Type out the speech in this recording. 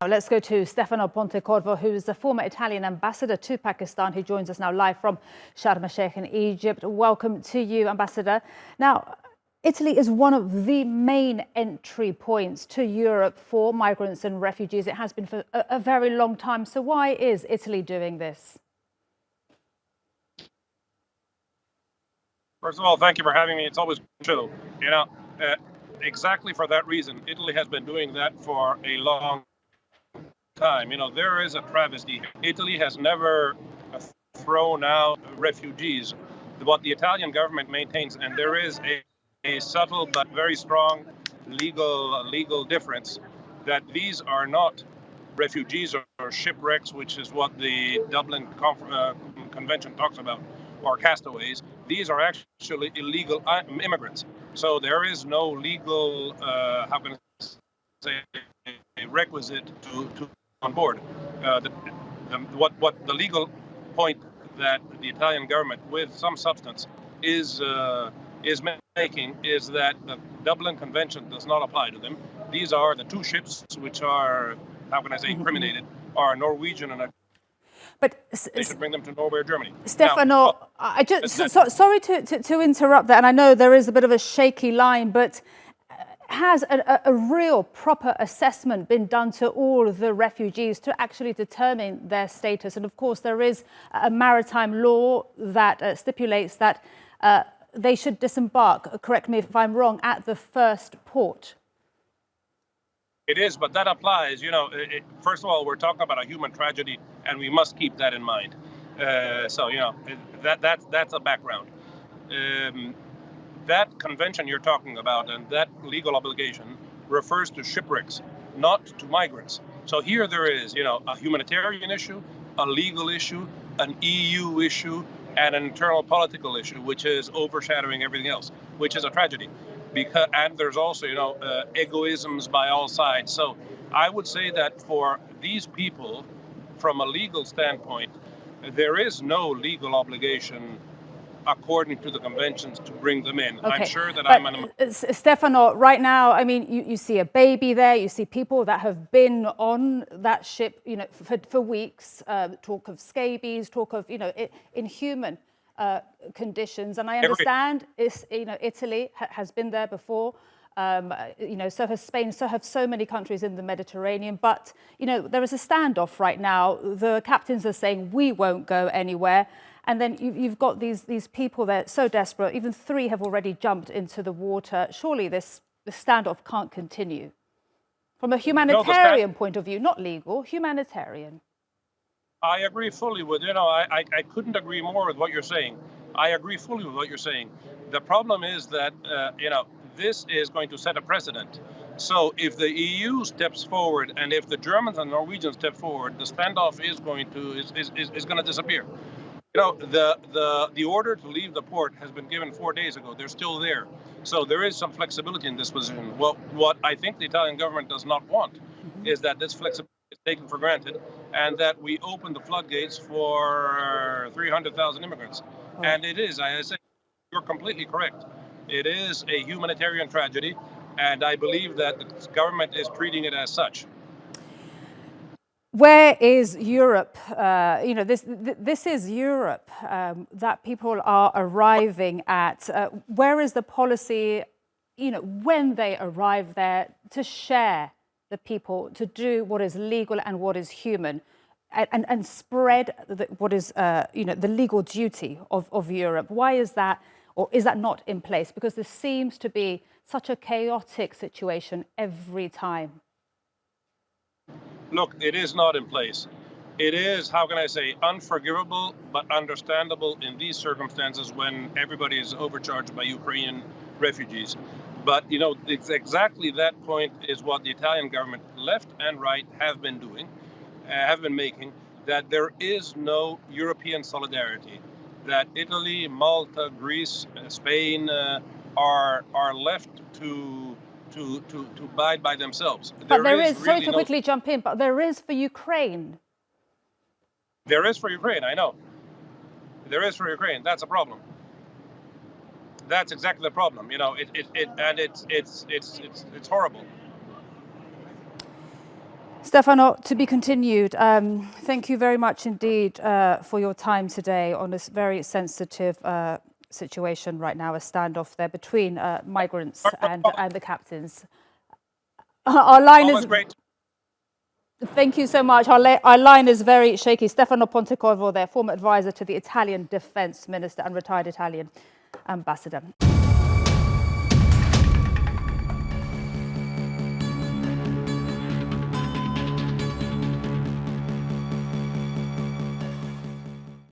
Let's go to Stefano Pontecorvo, who is the former Italian ambassador to Pakistan, who joins us now live from Sharm el-Sheikh in Egypt. Welcome to you, Ambassador. Now, Italy is one of the main entry points to Europe for migrants and refugees. It has been for a very long time. So why is Italy doing this? First of all, thank you for having me. It's always true. Exactly for that reason, Italy has been doing that for a long time. There is a travesty. Italy has never thrown out refugees. What the Italian government maintains, and there is a subtle but very strong legal difference, that these are not refugees or shipwrecks, which is what the Dublin Convention talks about, or castaways. These are actually illegal immigrants. So there is no legal, how can I say, requisite to on board. What the legal point that the Italian government, with some substance, is making is that the Dublin Convention does not apply to them. These are the two ships which are, how can I say, incriminated, are Norwegian and but they should bring them to Norway or Germany. Stefano, now, I just sorry to interrupt that, and I know there is a bit of a shaky line, but has a real proper assessment been done to all of the refugees to actually determine their status? And of course, there is a maritime law that stipulates that they should disembark, correct me if I'm wrong, at the first port. It is, but that applies, first of all, we're talking about a human tragedy, and we must keep that in mind. That's a background. That convention you're talking about and that legal obligation refers to shipwrecks, not to migrants. So here there is, a humanitarian issue, a legal issue, an EU issue, and an internal political issue, which is overshadowing everything else, which is a tragedy. And there's also, egoisms by all sides. So I would say that for these people, from a legal standpoint, there is no legal obligation according to the conventions to bring them in. Okay. I'm sure that Stefano, right now, I mean, you see a baby there, you see people that have been on that ship, for weeks, talk of scabies, talk of, inhuman conditions. And I understand Italy has been there before, so has Spain, so have so many countries in the Mediterranean. But, there is a standoff right now. The captains are saying we won't go anywhere. And then you've got these people that are so desperate. Even 3 have already jumped into the water. Surely the standoff can't continue. From a humanitarian point of view, not legal, humanitarian. I agree fully with, I couldn't agree more with what you're saying. I agree fully with what you're saying. The problem is that, this is going to set a precedent. So if the EU steps forward and if the Germans and Norwegians step forward, the standoff is going to disappear. The order to leave the port has been given 4 days ago. They're still there. So there is some flexibility in this position. Well, what I think the Italian government does not want is that this flexibility is taken for granted and that we open the floodgates for 300,000 immigrants. Oh. And it is, I say, you're completely correct. It is a humanitarian tragedy, and I believe that the government is treating it as such. Where is Europe? This is Europe that people are arriving at. Where is the policy, when they arrive there, to share the people, to do what is legal and what is human, and spread what is, the legal duty of Europe? Why is that, or is that not in place? Because there seems to be such a chaotic situation every time. Look, it is not in place. It is, how can I say, unforgivable, but understandable in these circumstances when everybody is overcharged by Ukrainian refugees. But, it's exactly that point is what the Italian government, left and right, have been doing, have been making, that there is no European solidarity, that Italy, Malta, Greece, Spain are left to abide by themselves. But there is sorry to quickly jump in, but there is for Ukraine. There is for Ukraine, I know. There is for Ukraine. That's a problem. That's exactly the problem. It's horrible. Stefano, to be continued. Thank you very much indeed for your time today on this very sensitive situation right now, a standoff there between migrants and the captains. Our line is great. Thank you so much. Our line is very shaky. Stefano Pontecorvo there, former advisor to the Italian Defence Minister and retired Italian ambassador.